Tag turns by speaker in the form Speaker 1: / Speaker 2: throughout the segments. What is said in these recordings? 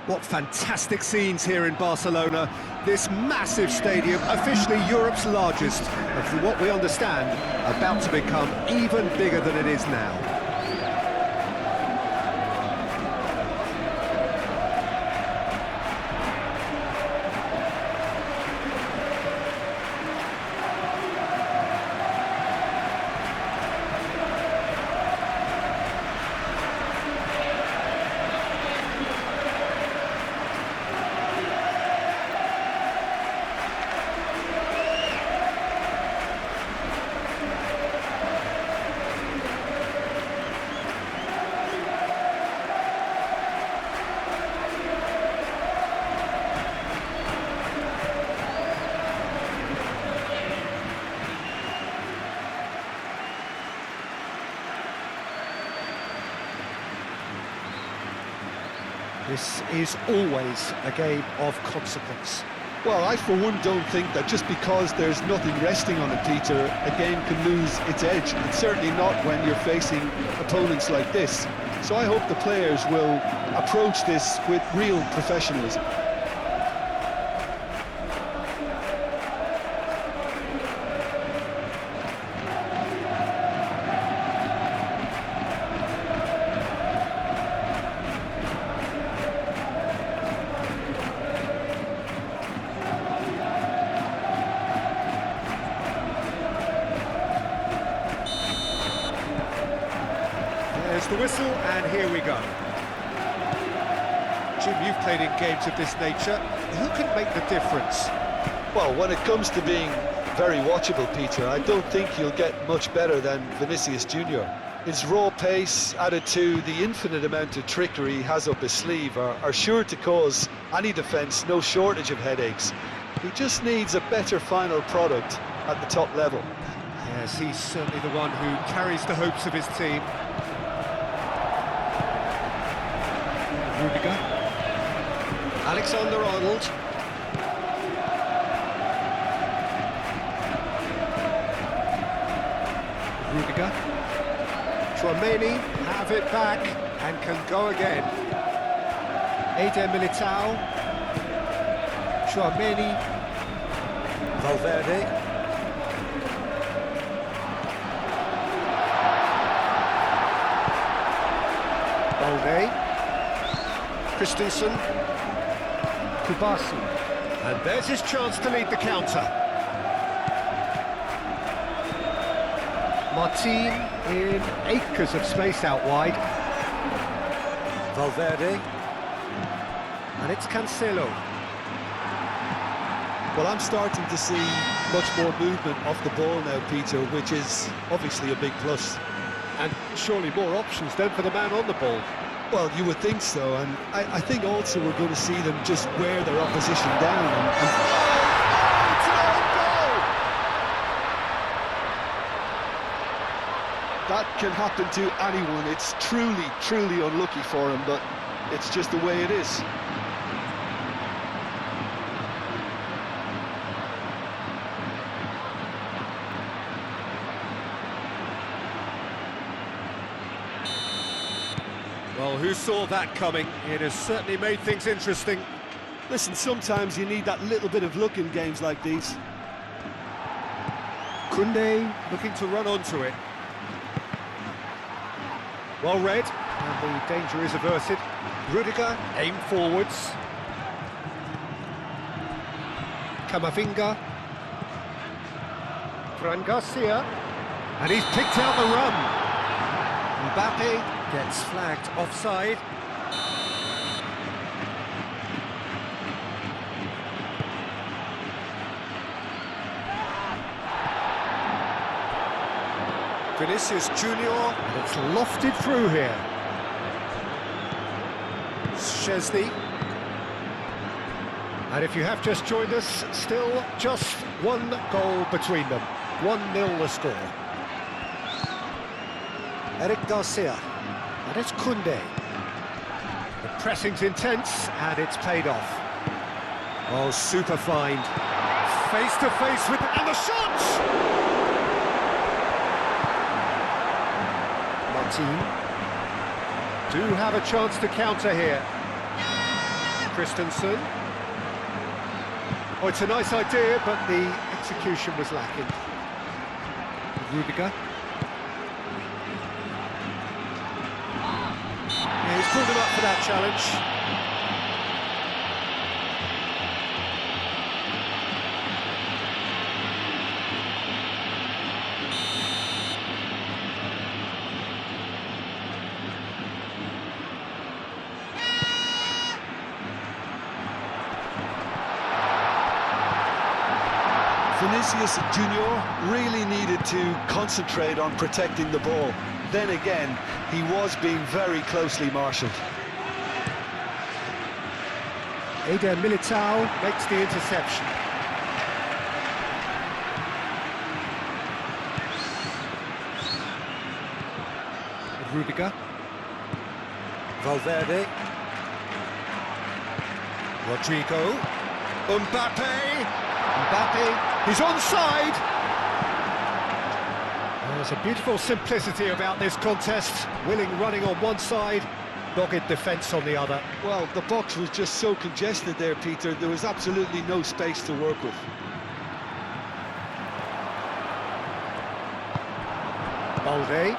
Speaker 1: What fantastic scenes here in Barcelona. This massive stadium, officially Europe's largest, and from what we understand, about to become even bigger than it is now. This is always a game of consequence.
Speaker 2: Well, I for one don't think that just because there's nothing resting on it, Peter, a game can lose its edge, and certainly not when you're facing opponents like this. So I hope the players will approach this with real professionalism.
Speaker 1: There's the whistle, and here we go. Jim, you've played in games of this nature. Who can make the difference?
Speaker 2: Well, when it comes to being very watchable, Peter, I don't think you'll get much better than Vinicius Junior. His raw pace, added to the infinite amount of trickery he has up his sleeve, are sure to cause any defence no shortage of headaches. He just needs a better final product at the top level.
Speaker 1: Yes, he's certainly the one who carries the hopes of his team. Rudiger. Alexander-Arnold. Rudiger. Tchouaméni have it back and can go again. Eder Militao. Tchouaméni. Valverde. Balde. Christensen, Kubasi, and there's his chance to lead the counter. Martin in acres of space out wide. Valverde, and it's Cancelo.
Speaker 2: Well, I'm starting to see much more movement off the ball now, Peter, which is obviously a big plus.
Speaker 1: And surely more options then for the man on the ball.
Speaker 2: Well, you would think so, and I think also we're going to see them just wear their opposition down. That can happen to anyone. It's truly, truly unlucky for him, but it's just the way it is.
Speaker 1: Well, who saw that coming? It has certainly made things interesting.
Speaker 2: Listen, sometimes you need that little bit of luck in games like these.
Speaker 1: Koundé looking to run onto it. Well read, and the danger is averted. Rudiger, aim forwards. Camavinga. Fran Garcia. And he's picked out the run. Mbappe gets flagged offside. Vinicius Junior, and it's lofted through here. Szczesny. And if you have just joined us, still just one goal between them. 1-0 the score. Eric Garcia. And it's Koundé. The pressing's intense, and it's paid off. Oh, super find. Face to face with... and the shot! Martin do have a chance to counter here. Christensen. Oh, it's a nice idea, but the execution was lacking. Rudiger. Yeah, he's pulled him up for that challenge.
Speaker 2: Vinicius Junior really needed to concentrate on protecting the ball. Then again, he was being very closely marshalled.
Speaker 1: Eder Militao makes the interception. Rudiger. Valverde. Rodrigo. Mbappe, he's onside! There's a beautiful simplicity about this contest. Willing running on one side, dogged defence on the other.
Speaker 2: Well, the box was just so congested there, Peter. There was absolutely no space to work with.
Speaker 1: Balde.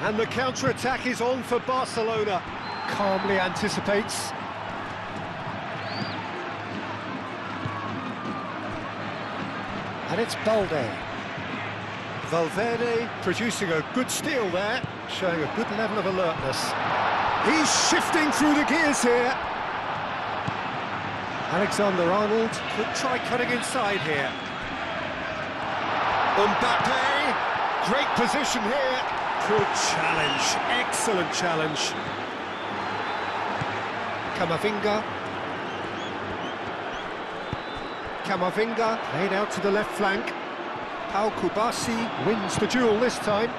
Speaker 1: And the counter-attack is on for Barcelona. Calmly anticipates. And it's Balde. Valverde producing a good steal there, showing a good level of alertness. He's shifting through the gears here. Alexander-Arnold could try cutting inside here. Mbappe, great position here. Good challenge, excellent challenge. Camavinga played out to the left flank. Pau Kubasi wins the duel this time.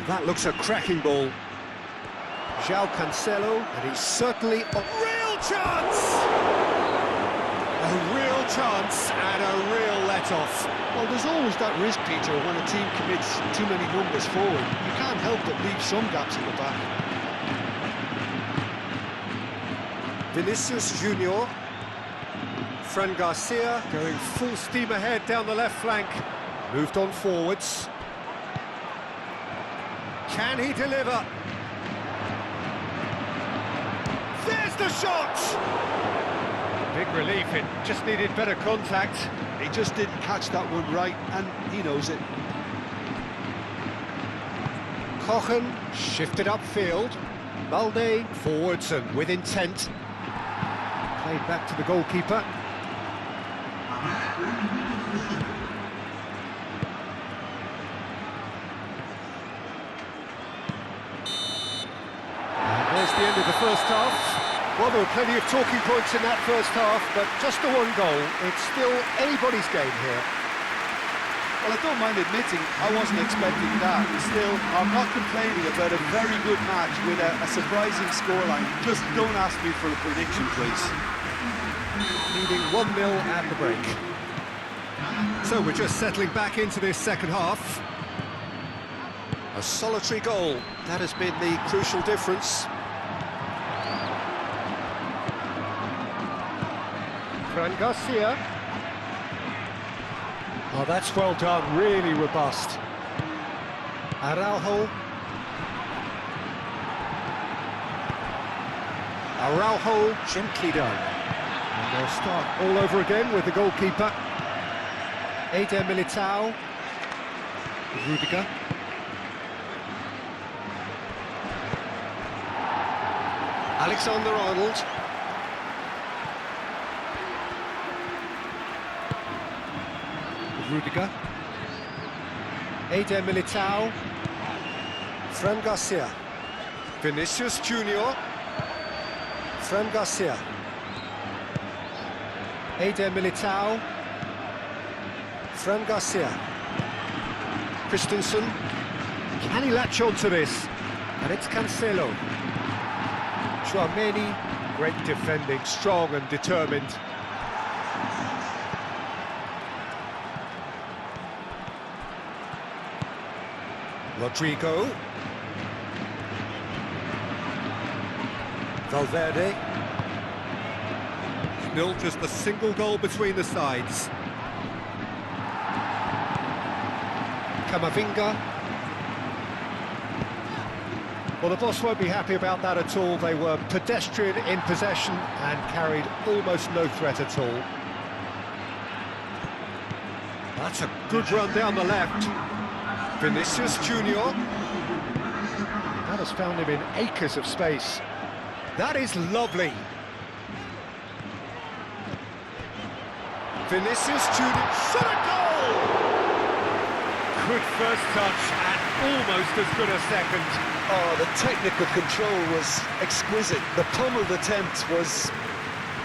Speaker 1: That looks a cracking ball. João Cancelo, and he's certainly a real chance! A real chance and a real let-off.
Speaker 2: Well, there's always that risk, Peter, when a team commits too many numbers forward. You can't help but leave some gaps in the back.
Speaker 1: Vinicius Junior. Fran Garcia going full steam ahead down the left flank. Moved on forwards. Can he deliver? There's the shot! Big relief, it just needed better contact.
Speaker 2: He just didn't catch that one right, and he knows it.
Speaker 1: Kochen shifted upfield. Balde forwards and with intent. Played back to the goalkeeper. And there's the end of the first half. Well, there were plenty of talking points in that first half, but just the one goal. It's still anybody's game here.
Speaker 3: Well, I don't mind admitting I wasn't expecting that. Still, I'm not complaining about a very good match with a surprising scoreline. Just don't ask me for a prediction, please.
Speaker 1: Leading 1-0 at the break. So we're just settling back into this second half. A solitary goal, that has been the crucial difference. Fran Garcia. Oh, that's well done, really robust. Araujo, gently done. And they'll start all over again with the goalkeeper. Eder Militao. Rudiger. Alexander-Arnold. Rudiger. Eder Militao. Fran Garcia. Vinicius Junior. Fran Garcia. Eder Militao. Fran Garcia. Christensen. Can he latch on to this? And it's Cancelo. Tchouaméni, great defending, strong and determined. Rodrigo. Valverde. Still just a single goal between the sides. Camavinga. Well, the boss won't be happy about that at all. They were pedestrian in possession and carried almost no threat at all. That's a good run down the left. Vinicius Junior. That has found him in acres of space. That is lovely. Vinicius Junior. Shot a goal! Good first touch and almost as good a second.
Speaker 2: Oh, the technical control was exquisite. The pummeled attempt was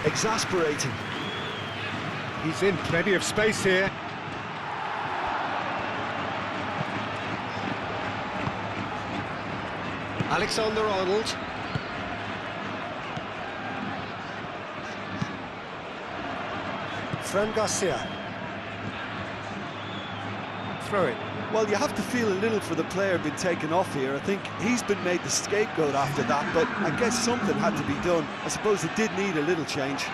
Speaker 2: exasperating.
Speaker 1: He's in plenty of space here. Alexander-Arnold. Fran Garcia. Throw it.
Speaker 3: Well, you have to feel a little for the player being taken off here. I think he's been made the scapegoat after that, but I guess something had to be done. I suppose it did need a little change.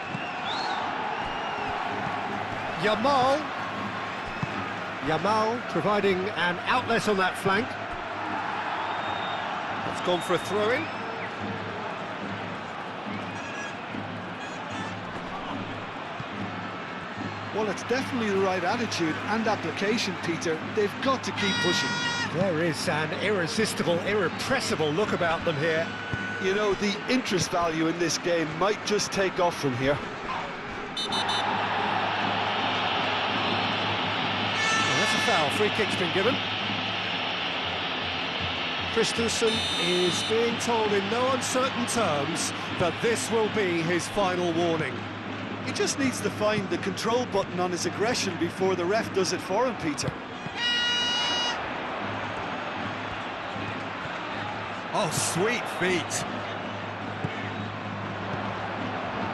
Speaker 1: Yamal providing an outlet on that flank. It's gone for a throw-in.
Speaker 3: Well, it's definitely the right attitude and application, Peter. They've got to keep pushing.
Speaker 1: There is an irresistible, irrepressible look about them here.
Speaker 2: You know, the interest value in this game might just take off from here.
Speaker 1: Well, that's a foul. Free kick's been given. Christensen is being told in no uncertain terms that this will be his final warning.
Speaker 3: He just needs to find the control button on his aggression before the ref does it for him, Peter.
Speaker 1: Oh, sweet feet.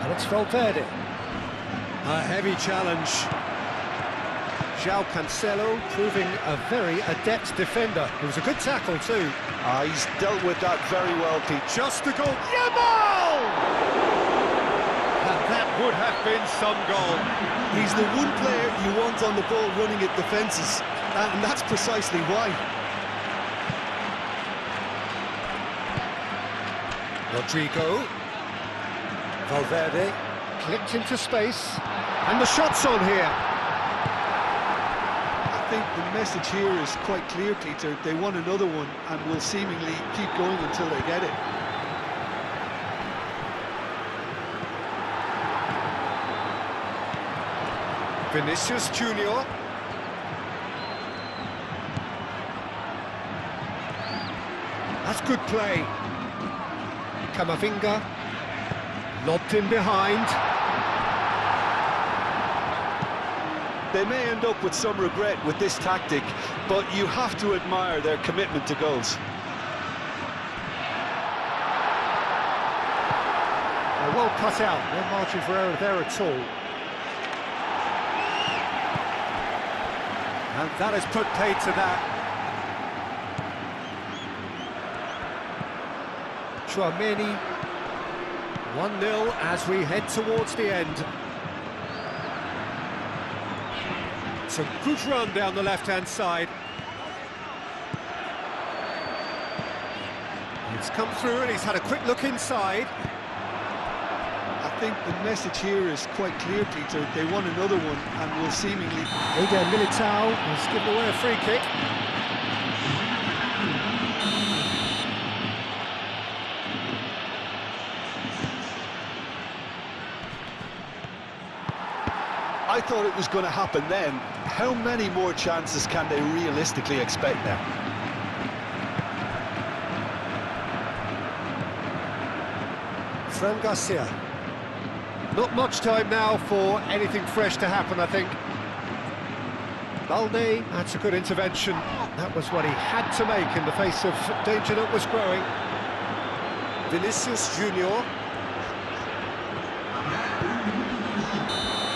Speaker 1: And it's Valverde. A heavy challenge. João Cancelo proving a very adept defender. It was a good tackle too.
Speaker 2: He's dealt with that very well, Pete.
Speaker 1: Just a goal. Yamal! And that would have been some goal.
Speaker 3: He's the one player you want on the ball running at defences, and that's precisely why.
Speaker 1: Rodrigo. Valverde clipped into space. And the shot's on here.
Speaker 3: I think the message here is quite clear, Peter. They want another one and will seemingly keep going until they get it.
Speaker 1: Vinicius Junior. That's good play. Camavinga. Lobbed in behind.
Speaker 2: They may end up with some regret with this tactic, but you have to admire their commitment to goals.
Speaker 1: They're well cut out, no margin for error there at all. And that has put paid to that. Tchouaméni. 1-0 as we head towards the end. It's a good run down the left-hand side. He's come through and he's had a quick look inside.
Speaker 3: I think the message here is quite clear, Peter. They want another one and will seemingly...
Speaker 1: Eder Militao has given away a free kick.
Speaker 2: I thought it was going to happen then. How many more chances can they realistically expect now?
Speaker 1: Fran Garcia. Not much time now for anything fresh to happen, I think. Balde, that's a good intervention. That was what he had to make in the face of danger that was growing. Vinicius Junior.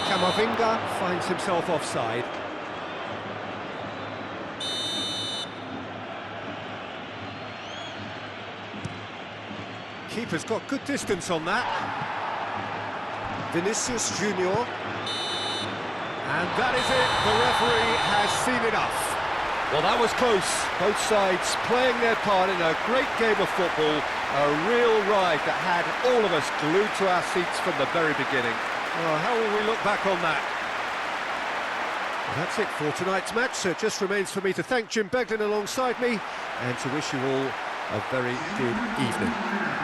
Speaker 1: Camavinga finds himself offside. Keeper's got good distance on that. Vinicius Junior. And that is it. The referee has seen enough. Well, that was close. Both sides playing their part in a great game of football. A real ride that had all of us glued to our seats from the very beginning. Oh, how will we look back on that? Well, that's it for tonight's match. So it just remains for me to thank Jim Beglin alongside me and to wish you all a very good evening.